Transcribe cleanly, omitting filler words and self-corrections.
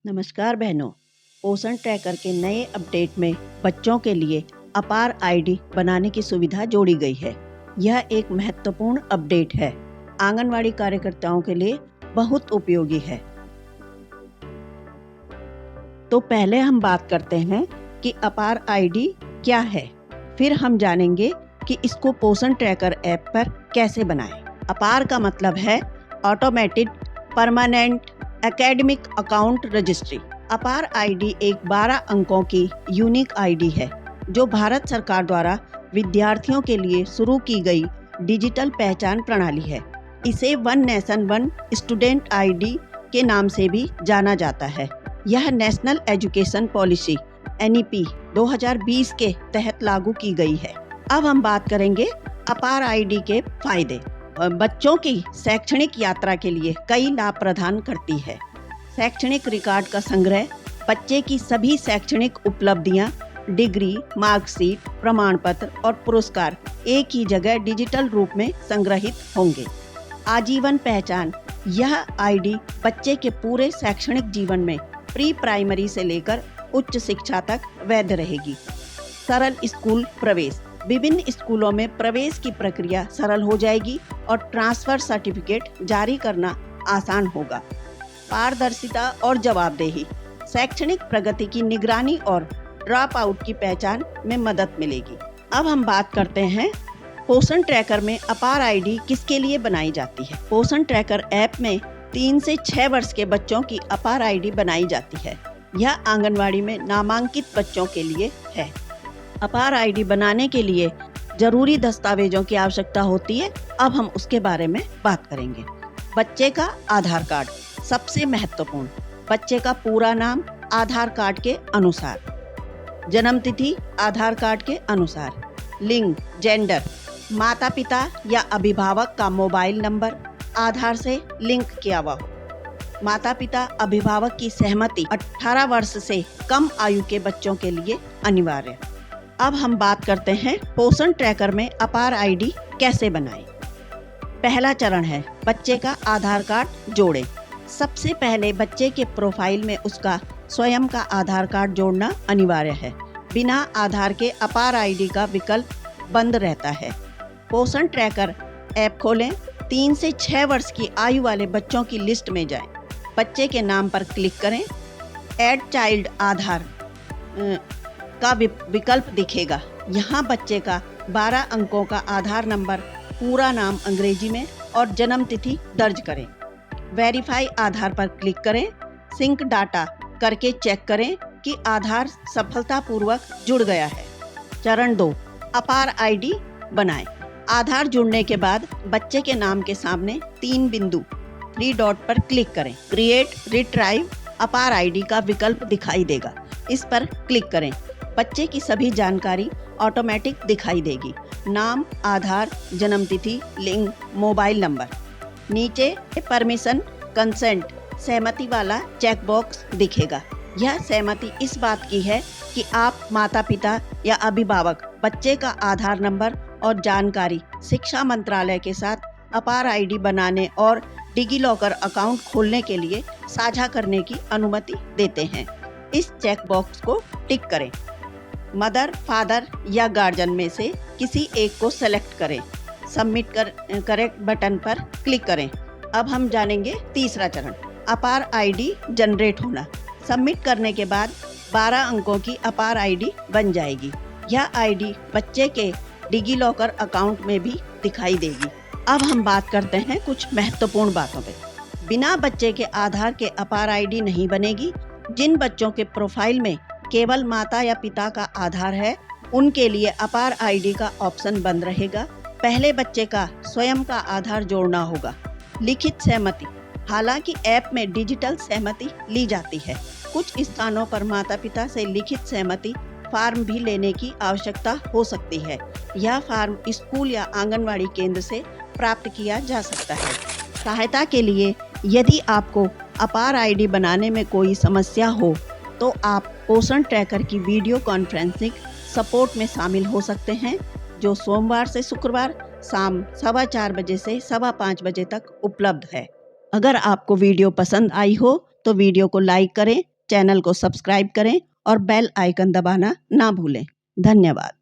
नमस्कार बहनों। पोषण ट्रैकर के नए अपडेट में बच्चों के लिए अपार आईडी बनाने की सुविधा जोड़ी गई है। यह एक महत्वपूर्ण अपडेट है। आंगनवाड़ी कार्यकर्ताओं के लिए बहुत उपयोगी है। तो पहले हम बात करते हैं कि अपार आईडी क्या है, फिर हम जानेंगे कि इसको पोषण ट्रैकर ऐप पर कैसे बनाएं। अपार का मतलब है automated permanent academic account registry. अपार आईडी एक 12 अंकों की यूनिक आईडी है जो भारत सरकार द्वारा विद्यार्थियों के लिए शुरू की गई डिजिटल पहचान प्रणाली है। इसे one nation one student ID के नाम से भी जाना जाता है। यह नेशनल एजुकेशन पॉलिसी NEP 2020 के तहत लागू की गई है। अब हम बात करेंगे अपार आईडी के फायदे। बच्चों की शैक्षणिक यात्रा के लिए कई लाभ प्रदान करती है। शैक्षणिक रिकॉर्ड का संग्रह, बच्चे की सभी शैक्षणिक उपलब्धियां, डिग्री, मार्कशीट, प्रमाण पत्र और पुरस्कार एक ही जगह डिजिटल रूप में संग्रहित होंगे। आजीवन पहचान, यह आईडी बच्चे के पूरे शैक्षणिक जीवन में प्री प्राइमरी से लेकर उच्च शिक्षा तक वैध रहेगी। सरल स्कूल प्रवेश, विभिन्न स्कूलों में प्रवेश की प्रक्रिया सरल हो जाएगी और ट्रांसफर सर्टिफिकेट जारी करना आसान होगा। पारदर्शिता और जवाबदेही, शैक्षणिक प्रगति की निगरानी और ड्रॉप आउट की पहचान में मदद मिलेगी। अब हम बात करते हैं पोषण ट्रैकर में अपार आईडी किसके लिए बनाई जाती है। पोषण ट्रैकर ऐप में 3 से 6 वर्ष के बच्चों की अपार आईडी बनाई जाती है। यह आंगनवाड़ी में नामांकित बच्चों के लिए है। अपार आईडी बनाने के लिए जरूरी दस्तावेजों की आवश्यकता होती है। अब हम उसके बारे में बात करेंगे। बच्चे का आधार कार्ड सबसे महत्वपूर्ण। बच्चे का पूरा नाम आधार कार्ड के अनुसार, जन्म तिथि आधार कार्ड के अनुसार, लिंग जेंडर, माता पिता या अभिभावक का मोबाइल नंबर आधार से लिंक किया हुआ हो। माता पिता अभिभावक की सहमति 18 वर्ष से कम आयु के बच्चों के लिए अनिवार्य। अब हम बात करते हैं पोषण ट्रैकर में अपार आईडी कैसे बनाएं। पहला चरण है बच्चे का आधार कार्ड जोड़ें। सबसे पहले बच्चे के प्रोफाइल में उसका स्वयं का आधार कार्ड जोड़ना अनिवार्य है। बिना आधार के अपार आईडी का विकल्प बंद रहता है। पोषण ट्रैकर ऐप खोलें। 3 से 6 वर्ष की आयु वाले बच्चों की लिस्ट में जाएं। बच्चे के नाम पर क्लिक करें। ऐड चाइल्ड आधार का विकल्प दिखेगा। यहाँ बच्चे का 12 अंकों का आधार नंबर, पूरा नाम अंग्रेजी में और जन्म तिथि दर्ज करें। वेरीफाई आधार पर क्लिक करें। सिंक डाटा करके चेक करें कि आधार सफलतापूर्वक जुड़ गया है। चरण 2, अपार आईडी बनाएं। आधार जुड़ने के बाद बच्चे के नाम के सामने 3 बिंदु 3 डॉट पर क्लिक करें। क्रिएट रिट्राइव अपार आईडी का विकल्प दिखाई देगा। इस पर क्लिक करें। बच्चे की सभी जानकारी ऑटोमेटिक दिखाई देगी। नाम, आधार, जन्म तिथि, लिंग, मोबाइल नंबर। नीचे परमिशन, कंसेंट, सहमति वाला चेक बॉक्स दिखेगा। यह सहमति इस बात की है कि आप माता पिता या अभिभावक बच्चे का आधार नंबर और जानकारी शिक्षा मंत्रालय के साथ अपार आईडी बनाने और डिजिलॉकर अकाउंट खोलने के लिए साझा करने की अनुमति देते हैं। इस चेक बॉक्स को टिक करें। मदर, फादर या गार्जियन में से किसी एक को सेलेक्ट करें। सबमिट करेक्ट बटन पर क्लिक करें। अब हम जानेंगे तीसरा चरण, अपार आईडी जनरेट होना। सबमिट करने के बाद 12 अंकों की अपार आईडी बन जाएगी। यह आईडी बच्चे के डिजिलॉकर अकाउंट में भी दिखाई देगी। अब हम बात करते हैं कुछ महत्वपूर्ण बातों पे। बिना बच्चे के आधार के अपार आईडी नहीं बनेगी। जिन बच्चों के प्रोफाइल में केवल माता या पिता का आधार है, उनके लिए अपार आईडी का ऑप्शन बंद रहेगा। पहले बच्चे का स्वयं का आधार जोड़ना होगा। लिखित सहमति, हालांकि ऐप में डिजिटल सहमति ली जाती है, कुछ स्थानों पर माता पिता से लिखित सहमति फॉर्म भी लेने की आवश्यकता हो सकती है। यह फॉर्म स्कूल या आंगनवाड़ी केंद्र से प्राप्त किया जा सकता है। सहायता के लिए, यदि आपको अपार आईडी बनाने में कोई समस्या हो तो आप पोषण ट्रैकर की वीडियो कॉन्फ्रेंसिंग सपोर्ट में शामिल हो सकते हैं, जो सोमवार से शुक्रवार शाम 4:15 बजे से 5:15 बजे तक उपलब्ध है। अगर आपको वीडियो पसंद आई हो तो वीडियो को लाइक करें, चैनल को सब्सक्राइब करें और बेल आइकन दबाना ना भूलें। धन्यवाद।